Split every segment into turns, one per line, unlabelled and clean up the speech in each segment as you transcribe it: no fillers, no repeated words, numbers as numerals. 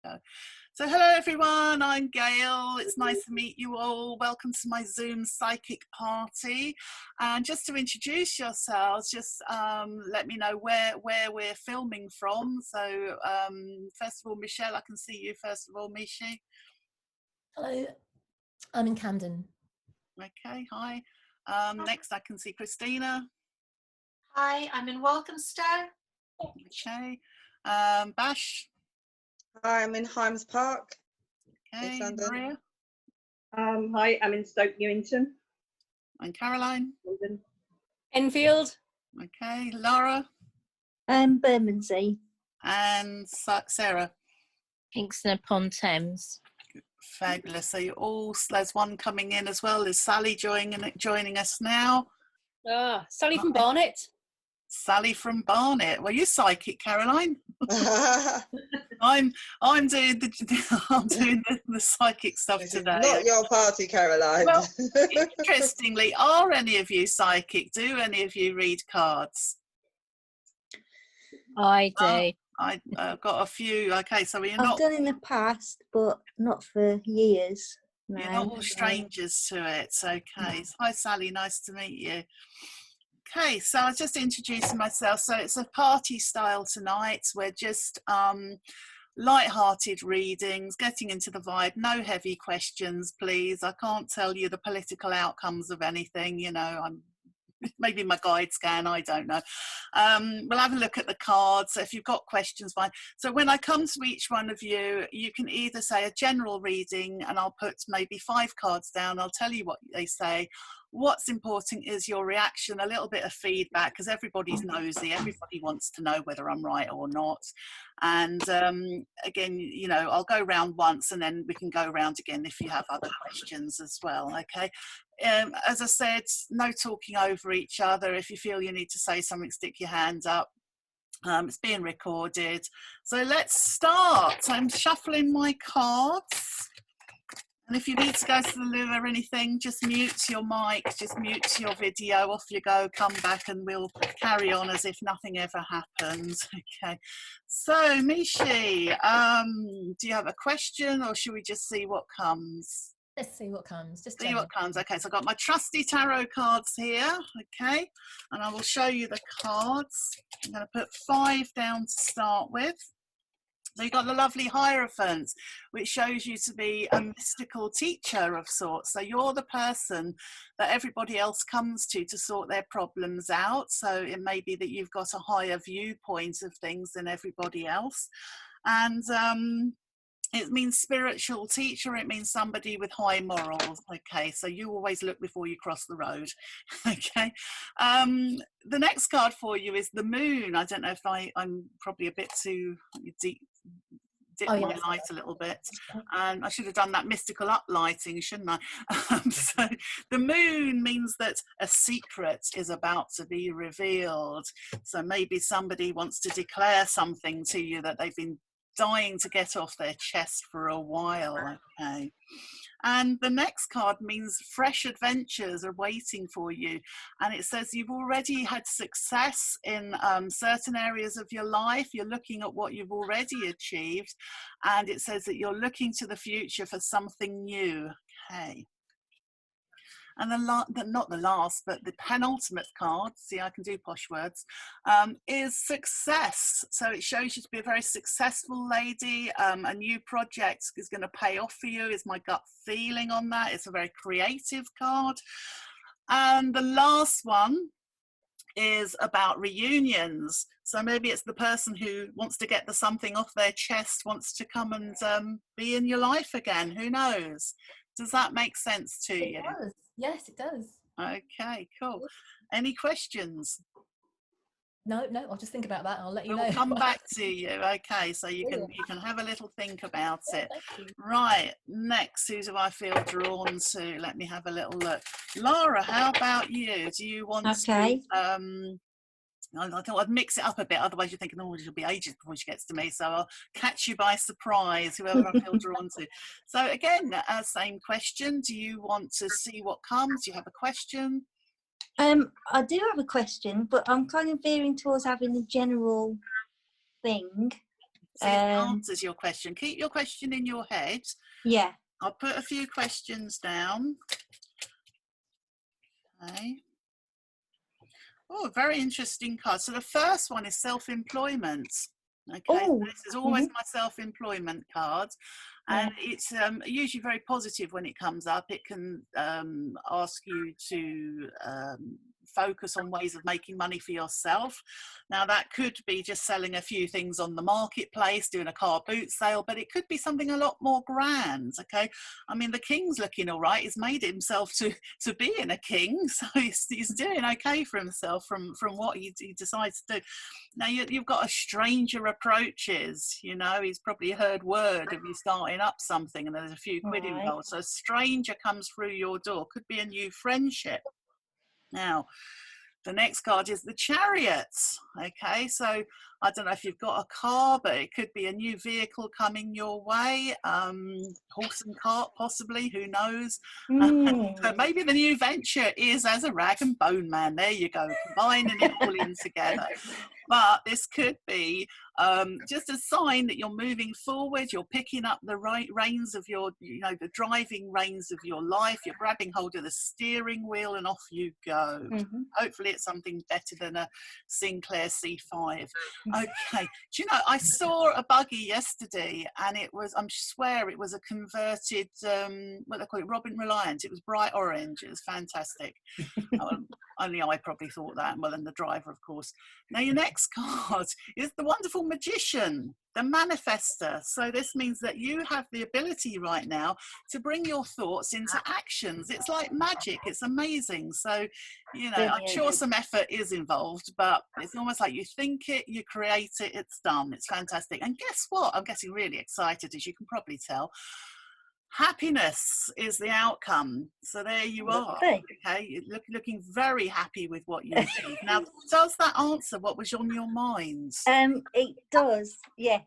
go. So hello everyone, I'm Gail. It's nice to meet you all. Welcome to my Zoom psychic party. And just to introduce yourselves, just let me know where we're filming from. So first of all, Michelle, I can see you first of all, Mishi.
Hello, I'm in Camden.
Okay, hi. Next I can see Christina.
Hi, I'm in Walthamstow.
Okay. Bash.
Hi, I'm in Hymes Park,
Okay,
East London.
Maria.
Hi, I'm in Stoke Newington.
And Caroline.
London.
Enfield.
Okay, Laura.
Bermondsey.
And Sarah.
Kingston upon Thames.
Fabulous. So you all, there's one coming in as well. Is Sally joining us now?
Sally from Barnet.
Sally from Barnet. Well, you're psychic, Caroline. I'm doing the psychic stuff
This
today.
is not your party, Caroline.
Well, interestingly, are any of you psychic? Do any of you read cards?
I do.
I've got a few. Okay, so you're
I've
not.
done in the past, but not for years. No.
You're not all strangers to it. Okay. Hi, Sally. Nice to meet you. Okay, so I was just introducing myself. So it's a party style tonight. We're just light-hearted readings, getting into the vibe. No heavy questions, please. I can't tell you the political outcomes of anything. You know, maybe my guides can, I don't know. We'll have a look at the cards. So if you've got questions, fine. So when I come to each one of you, you can either say a general reading and I'll put maybe 5 cards down. I'll tell you what they say. What's important is your reaction, a little bit of feedback, because everybody's nosy. Everybody wants to know whether I'm right or not. And again, you know, I'll go round once and then we can go round again if you have other questions as well, okay? As I said, no talking over each other. If you feel you need to say something, stick your hand up. It's being recorded. So let's start. I'm shuffling my cards. And if you need to go to the loo or anything, just mute your mic, just mute your video, off you go, come back and we'll carry on as if nothing ever happened. Okay, so Mishi, do you have a question or should we just see what comes?
Let's see what comes. Just
see what comes. Okay, so I've got my trusty tarot cards here, okay, and I will show you the cards. I'm going to put 5 down to start with. So you've got the lovely Hierophant, which shows you to be a mystical teacher of sorts. So you're the person that everybody else comes to sort their problems out. So it may be that you've got a higher viewpoint of things than everybody else. And it means spiritual teacher. It means somebody with high morals. Okay, so you always look before you cross the road. Okay. The next card for you is the Moon. I don't know if I'm probably a bit too deep. Dip my light a little bit, and I should have done that mystical uplighting, shouldn't I? So the Moon means that a secret is about to be revealed. So maybe somebody wants to declare something to you that they've been dying to get off their chest for a while. Okay. And the next card means fresh adventures are waiting for you. And it says you've already had success in certain areas of your life. You're looking at what you've already achieved. And it says that you're looking to the future for something new. Okay. And not the last, but the penultimate card, see, I can do posh words, is success. So it shows you to be a very successful lady. A new project is going to pay off for you, is my gut feeling on that. It's a very creative card. And the last one is about reunions. So maybe it's the person who wants to get the something off their chest, wants to come and be in your life again. Who knows? Does that make sense to you?
It does. Yes, it does.
Okay, cool. Any questions?
No, I'll just think about that. I'll let you know.
We'll come back to you. Okay, so you can have a little think about it. Right, next, who do I feel drawn to? Let me have a little look. Laura, how about you? Do you want to I thought I'd mix it up a bit, otherwise you're thinking, oh, it'll be ages before she gets to me, so I'll catch you by surprise, whoever I feel drawn to. So again, same question. Do you want to see what comes? Do you have a question?
I do have a question, but I'm kind of veering towards having a general thing.
See if it answers your question. Keep your question in your head.
Yeah.
I'll put a few questions down. Okay. Oh, very interesting card. So the first one is self-employment. Okay, so this is always my self-employment card, and it's usually very positive when it comes up. It can ask you to focus on ways of making money for yourself. Now that could be just selling a few things on the marketplace, doing a car boot sale, but it could be something a lot more grand. Okay, I mean the king's looking all right. He's made himself to being a king, so he's doing okay for himself from what he decides to do. Now you've got a stranger approaches, you know, he's probably heard word of you starting up something and there's a few quid involved. So a stranger comes through your door, could be a new friendship. Now, the next card is the Chariots. Okay, so I don't know if you've got a car, but it could be a new vehicle coming your way, horse and cart possibly, who knows. But maybe the new venture is as a rag and bone man. There you go, combining it all in together. But this could be just a sign that you're moving forward, you're picking up the right reins of your, you know, the driving reins of your life, you're grabbing hold of the steering wheel and off you go. Hopefully it's something better than a Sinclair C5. Okay, do you know, I saw a buggy yesterday and it was, I swear it was a converted, what they call it, Robin Reliant. It was bright orange, it was fantastic. Only I probably thought that, well, and the driver, of course. Now, your next card is the wonderful magician, the manifester. So this means that you have the ability right now to bring your thoughts into actions. It's like magic. It's amazing. So, you know, I'm sure some effort is involved, but it's almost like you think it, you create it, it's done. It's fantastic. And guess what? I'm getting really excited, as you can probably tell. Happiness is the outcome. So there you are. Okay, looking very happy with what you achieved. Now, does that answer what was on your mind?
It does, yes,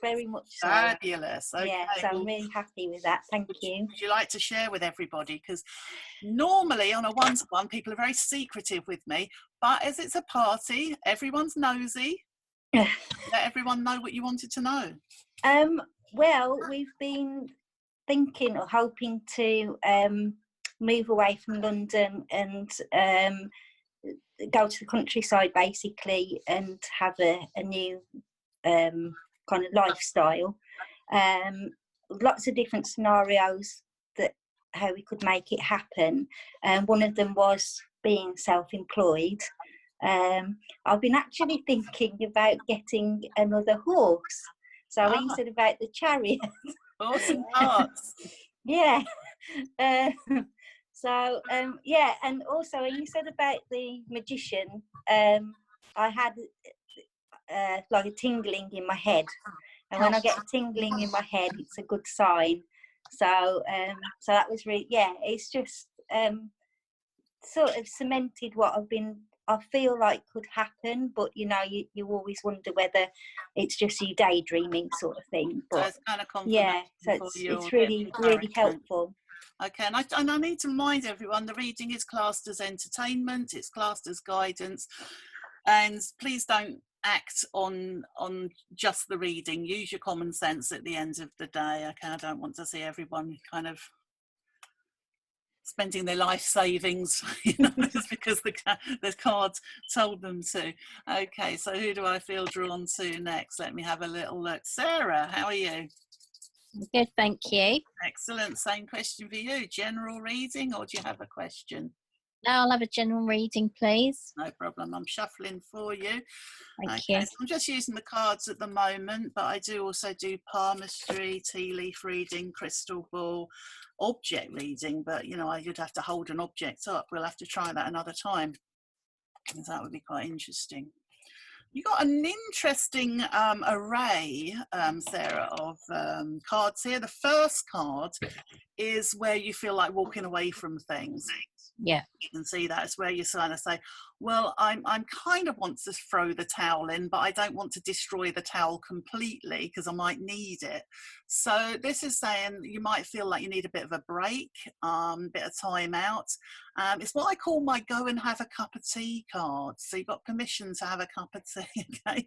very much so.
Fabulous. Okay,
yeah, so I'm really happy with that. Thank you.
Would you like to share with everybody? Because normally on a one-to-one, people are very secretive with me, but as it's a party, everyone's nosy. Let everyone know what you wanted to know.
Well, we've been thinking or hoping to move away from London and go to the countryside basically and have a new kind of lifestyle. Lots of different scenarios that how we could make it happen. One of them was being self-employed. I've been actually thinking about getting another horse. So when you said about the chariot,
awesome parts.
yeah. So yeah, and also when you said about the magician, I had like a tingling in my head, and when I get a tingling in my head, it's a good sign. So so that was really, yeah, it's just sort of cemented what I feel like could happen, but you know, you always wonder whether it's just you daydreaming sort of thing. But
so it's kind of confirmation,
yeah, so it's really helpful.
Okay, and I need to remind everyone the reading is classed as entertainment, it's classed as guidance, and please don't act on just the reading. Use your common sense at the end of the day. Okay, I don't want to see everyone kind of spending their life savings, you know, just because the card told them to. Okay, so who do I feel drawn to next? Let me have a little look. Sarah, how are you?
Good, thank you.
Excellent. Same question for you. General reading, or do you have a question?
No, I'll have a general reading, please.
No problem. I'm shuffling for you.
Thank you.
So I'm just using the cards at the moment, but I do also do palmistry, tea leaf reading, crystal ball, object reading. But, you know, you'd have to hold an object up. We'll have to try that another time, because that would be quite interesting. You got an interesting array, Sarah, of cards here. The first card is where you feel like walking away from things.
Yeah.
You can see that. It's where you're trying to say, well, I'm kind of want to throw the towel in, but I don't want to destroy the towel completely because I might need it. So this is saying you might feel like you need a bit of a break, bit of time out. It's what I call my go and have a cup of tea card. So you've got permission to have a cup of tea, okay?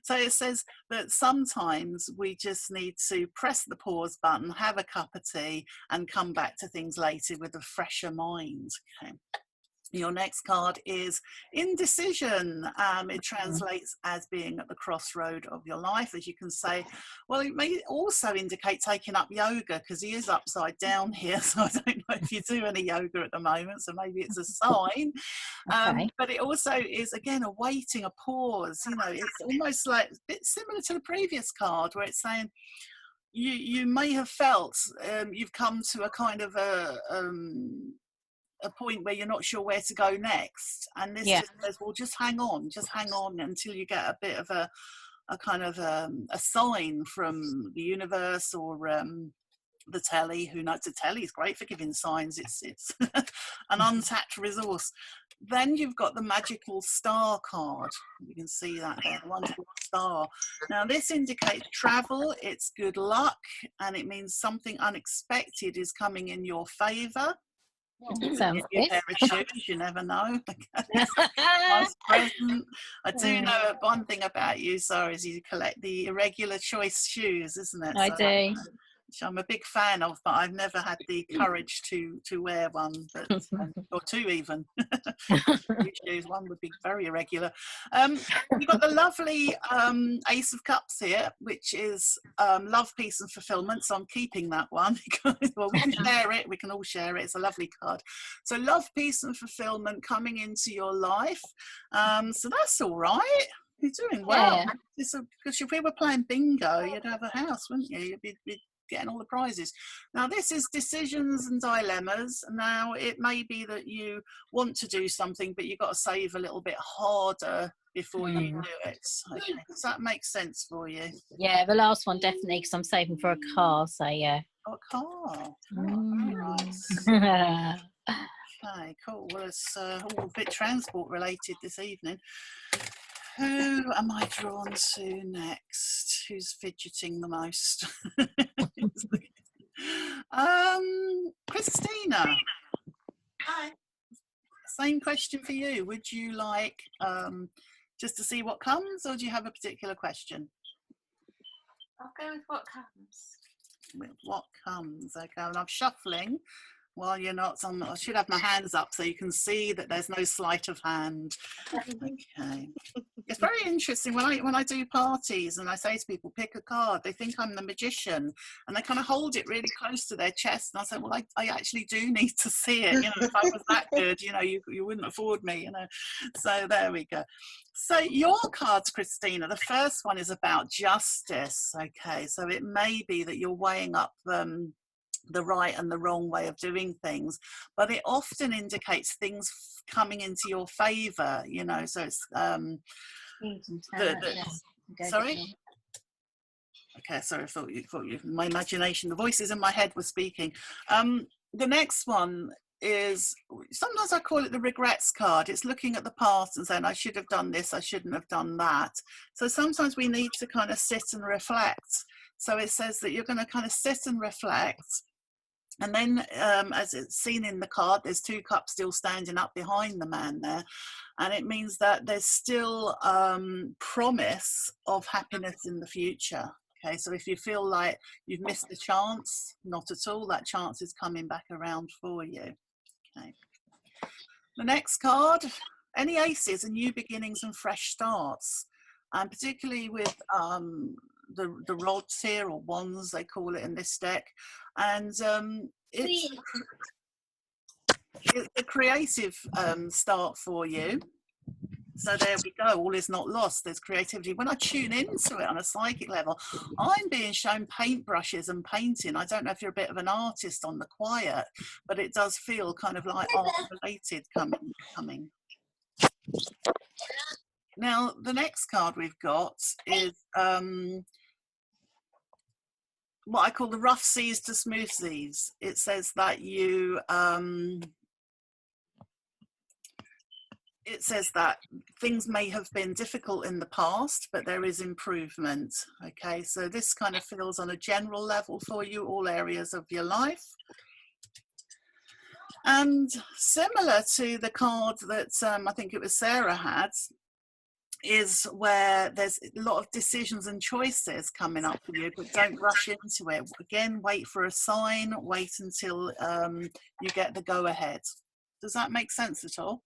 So it says that sometimes we just need to press the pause button, have a cup of tea, and come back to things later with a fresher mind, okay? Your next card is indecision. It translates as being at the crossroad of your life. As you can say, well, it may also indicate taking up yoga because he is upside down here. So I don't know if you do any yoga at the moment. So maybe it's a sign.
Okay.
But it also is, again, awaiting a pause. You know, it's almost like a bit similar to the previous card where it's saying, you may have felt you've come to a kind of a point where you're not sure where to go next, and this just says, well, just hang on until you get a bit of a kind of a sign from the universe or the telly. Who knows? The telly is great for giving signs. It's an untapped resource. Then you've got the magical star card. You can see that there, the wonderful star. Now this indicates travel, it's good luck, and it means something unexpected is coming in your favor.
Sounds
Your
good.
pair of shoes, you never know. Nice present. I do know one thing about you, Sarah, is you collect the irregular choice shoes, isn't it?
I
So,
do.
which I'm a big fan of, but I've never had the courage to wear one, but or two even. Two shoes, one would be very irregular. You've got the lovely Ace of Cups here, which is love, peace and fulfillment. So I'm keeping that one. Well, we can share it. We can all share it. It's a lovely card. So love, peace and fulfillment coming into your life. So that's all right. You're doing well. Because if we were playing bingo, you'd have a house, wouldn't you? You'd be getting all the prizes. Now this is decisions and dilemmas. Now it may be that you want to do something, but you've got to save a little bit harder before you do it. Okay. Does that make sense for you?
Yeah, the last one definitely, because I'm saving for a car. So yeah.
Oh, a car. Oh, nice. Okay, cool. Well, it's all a bit transport related this evening. Who am I drawn to next? Who's fidgeting the most? Christina.
Hi.
Same question for you. Would you like just to see what comes, or do you have a particular question?
I'll go with what comes.
With what comes, okay. And I'm shuffling while you're not on. I should have my hands up so you can see that there's no sleight of hand. Okay. It's very interesting when I do parties and I say to people, pick a card, they think I'm the magician and they kind of hold it really close to their chest, and I say, well, I actually do need to see it. You know, if I was that good, you know, you wouldn't afford me, you know. So there we go. So your cards, Christina, the first one is about justice. Okay, so it may be that you're weighing up the right and the wrong way of doing things, but it often indicates things coming into your favor, you know. So it's sorry. Okay, sorry, I thought you my imagination, the voices in my head were speaking. The next one is, sometimes I call it the regrets card. It's looking at the past and saying, I should have done this, I shouldn't have done that. So sometimes we need to kind of sit and reflect. So it says that you're going to kind of sit and reflect. And then, as it's seen in the card, there's two cups still standing up behind the man there. And it means that there's still promise of happiness in the future. Okay, so if you feel like you've missed a chance, not at all. That chance is coming back around for you. Okay. The next card, any aces and new beginnings and fresh starts. And particularly with the rods here, or wands they call it in this deck, and it's a creative start for you. So there we go, all is not lost, there's creativity. When I tune into it on a psychic level, I'm being shown paintbrushes and painting. I don't know if you're a bit of an artist on the quiet, but it does feel kind of like art related coming. Now, the next card we've got is what I call the rough seas to smooth seas. It says that you it says that things may have been difficult in the past, but there is improvement. Okay, so this kind of feels on a general level for you, all areas of your life. And similar to the card that I think it was Sarah had, is where there's a lot of decisions and choices coming up for you, but don't rush into it. Again, wait for a sign, wait until you get the go ahead. Does that make sense at all?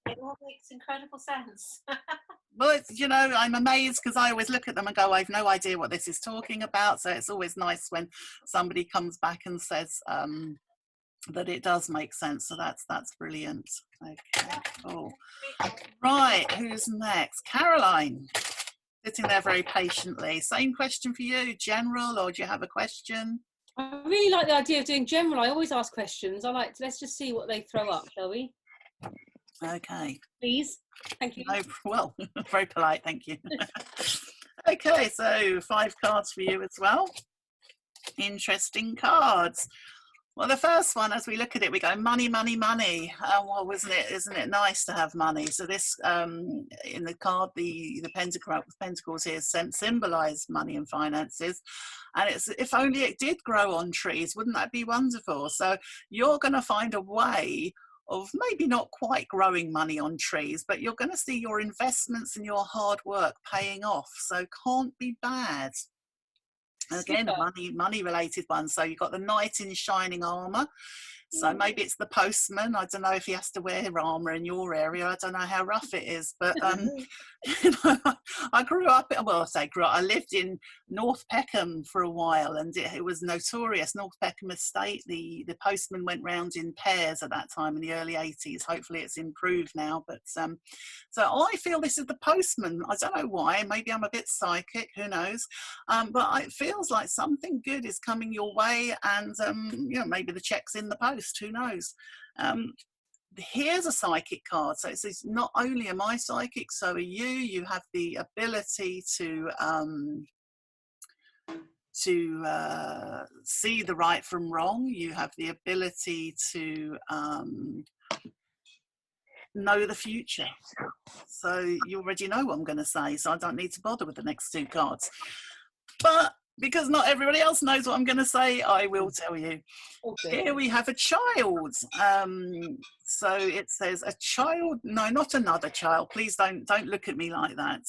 It all makes incredible sense.
Well, it's, you know, I'm amazed because I always look at them and go, I've no idea what this is talking about. So it's always nice when somebody comes back and says that it does make sense. So that's brilliant. Okay, cool. Right, who's next? Caroline, sitting there very patiently. Same question for you, general, or do you have a question?
I really like the idea of doing general. I always ask questions. Let's just see what they throw up, shall we?
Okay.
Please. Thank you.
No, well, very polite, thank you. Okay, so 5 cards for you as well. Interesting cards. Well, the first one, as we look at it, we go money, money, money. Well, isn't it nice to have money? So this, in the card, the pentacles here symbolise money and finances. And it's, if only it did grow on trees, wouldn't that be wonderful? So you're going to find a way of maybe not quite growing money on trees, but you're going to see your investments and your hard work paying off. So can't be bad. Again, a money related one. So you've got the knight in shining armor. So maybe it's the postman. I don't know if he has to wear armor in your area. I don't know how rough it is, but you know, I grew up. Well, I say grew up. I lived in North Peckham for a while, and it was notorious. North Peckham Estate. The postman went round in pairs at that time in the early 80s. Hopefully, it's improved now. But so I feel this is the postman. I don't know why. Maybe I'm a bit psychic. Who knows? But it feels like something good is coming your way, and you know, maybe the check's in the post. Who knows? Here's a psychic card. So it says, not only am I psychic, so are you. You have the ability to see the right from wrong. You have the ability to know the future. So you already know what I'm going to say, so I don't need to bother with the next 2 cards. But because not everybody else knows what I'm going to say, I will tell you. Okay. Here we have a child. So it says a child. No, not another child. Please don't look at me like that.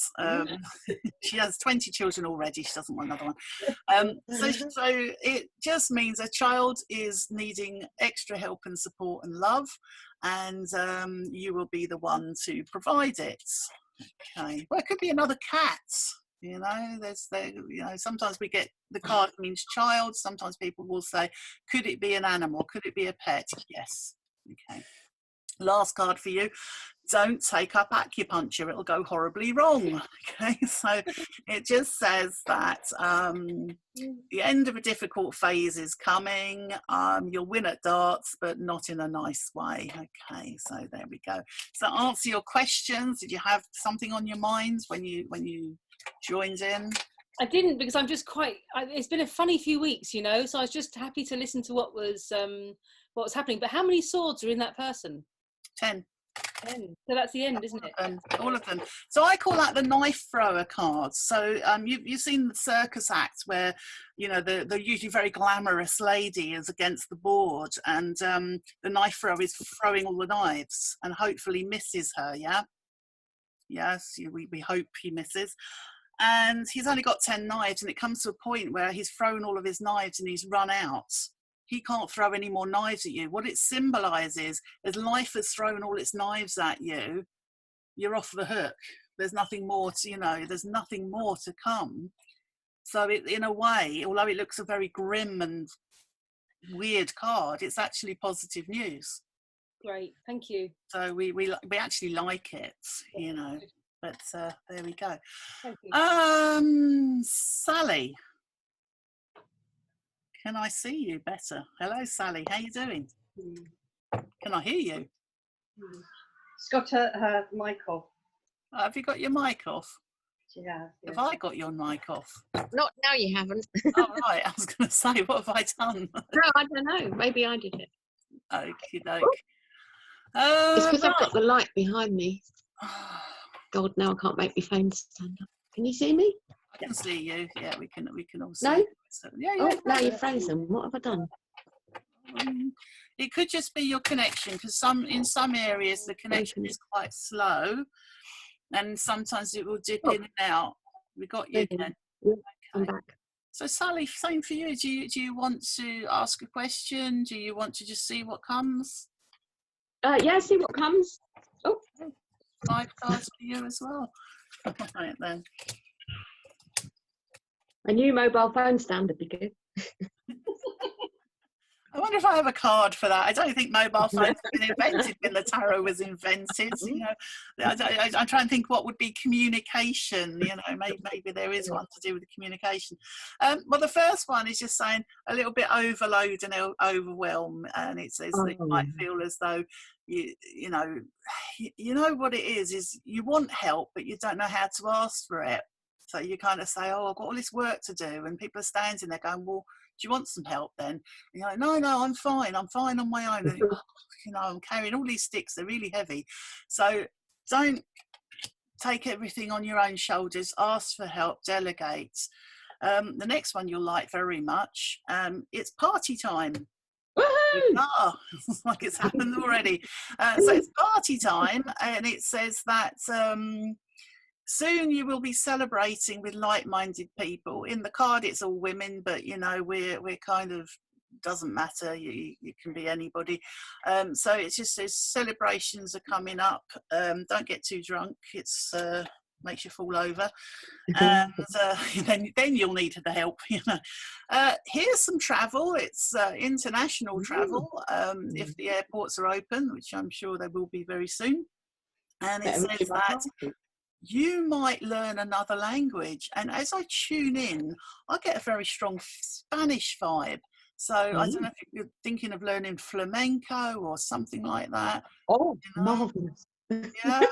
She has 20 children already. She doesn't want another one. So it just means a child is needing extra help and support and love, and you will be the one to provide it. Okay. Well, it could be another cat. You know, you know, sometimes we get the card means child. Sometimes people will say, could it be an animal? Could it be a pet? Yes. Okay. Last card for you. Don't take up acupuncture. It'll go horribly wrong. Okay. So it just says that the end of a difficult phase is coming. You'll win at darts, but not in a nice way. Okay. So there we go. So answer your questions. Did you have something on your minds when you joined in?
I didn't, because I'm just it's been a funny few weeks, you know, so I was just happy to listen to what was happening. But how many swords are in that person?
10.
10. So that's the end, isn't it?
All of them. So I call that the knife thrower card. So you've seen the circus act where, you know, the usually very glamorous lady is against the board, and the knife thrower is throwing all the knives and hopefully misses her. Yeah. Yes, we hope he misses. And he's only got 10 knives, and it comes to a point where he's thrown all of his knives and he's run out. He can't throw any more knives at you. What it symbolises is life has thrown all its knives at you. You're off the hook. There's nothing more to, you know, there's nothing more to come. So it, in a way, although it looks a very grim and weird card, it's actually positive news.
Great, thank you.
So we actually like it, you know. But there we go.
Thank you.
Sally, can I see you better? Hello, Sally. How you doing? Can I hear you?
She's got her mic off.
Have you got your mic off?
She has. Yeah.
Have I got your mic off?
Not now, you haven't.
Oh, right. I was going to say, what have I done?
No, I don't know. Maybe I did it.
Okie doke.
It's because I've
Right.
got the light behind me. God, now I can't make my phone stand up. Can you see me?
I can see you. Yeah, we can all see
No?
you. So, yeah,
Oh,
yeah.
now you're frozen. What have I done?
It could just be your connection, because in some areas the connection is quite slow, and sometimes it will dip in and out. We got you again.
Yeah, I'm
Okay.
back.
So Sally, same for you. Do you want to ask a question? Do you want to just see what comes?
Yeah, see what comes. Oh,
5 cards for you as well. Right then.
a new mobile phone stand would be good.
I wonder if I have a card for that. I don't think mobile phones have been invented when the tarot was invented. You know, I try and think what would be communication. You know, maybe there is one to do with the communication. Well, the first one is just saying a little bit overload and overwhelm, and it says that you might feel as though you know what it is you want help, but you don't know how to ask for it. So you kind of say, "Oh, I've got all this work to do," and people are standing there going, "Well, do you want some help then?" And you're like, no, I'm fine on my own. And I'm carrying all these sticks, they're really heavy. So don't take everything on your own shoulders, ask for help, delegate. The next one you'll like very much, it's party time.
Woohoo!
It's like it's happened already. So it's party time, and it says that soon you will be celebrating with like-minded people. In the card it's all women, but you know we're kind of, doesn't matter, you can be anybody. So it just says celebrations are coming up. Don't get too drunk, it's makes you fall over, and then you'll need the help. Here's some travel. It's international travel, if the airports are open, which I'm sure they will be very soon. And it says that you might learn another language, and as I tune in I get a very strong Spanish vibe. So I don't know if you're thinking of learning flamenco or something like that.
Oh, marvellous.
Yeah,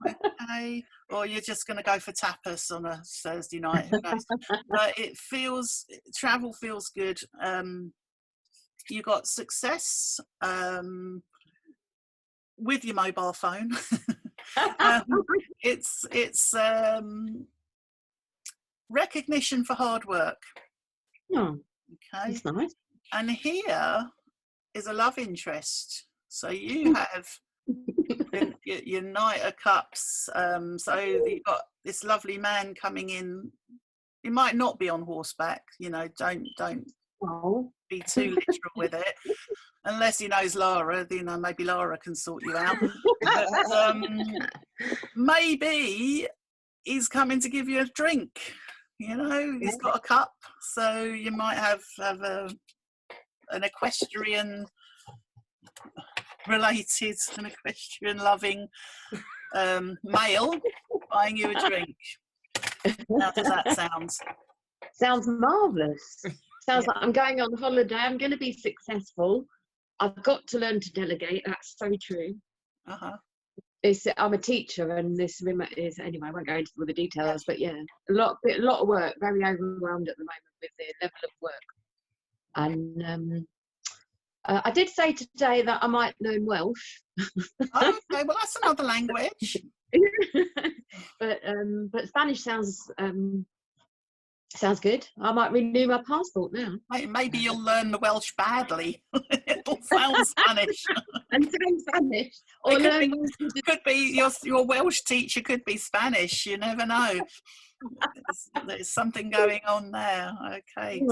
okay. Or you're just going to go for tapas on a Thursday night, who knows? But travel feels good. You got success with your mobile phone. It's recognition for hard work.
Oh,
okay,
that's nice.
And here is a love interest. So you have your Knight of Cups. So you've got this lovely man coming in. He might not be on horseback. Don't be too literal with it. Unless he knows Lara, maybe Lara can sort you out. But, maybe he's coming to give you a drink. He's got a cup, so you might have an equestrian related, an equestrian loving male buying you a drink. How does that sound?
Sounds marvellous. Sounds like I'm going on holiday. I'm going to be successful. I've got to learn to delegate. That's so true. I'm a teacher, and this is, anyway, I won't go into all the details, but yeah, a lot of work. Very overwhelmed at the moment with the level of work. And I did say today that I might learn Welsh.
Okay, well that's another language.
but Spanish sounds good. I might renew my passport now.
Maybe you'll learn the Welsh badly. It'll sound Spanish.
And sound Spanish. Or
could be your Welsh teacher could be Spanish. You never know. There's something going on there. Okay.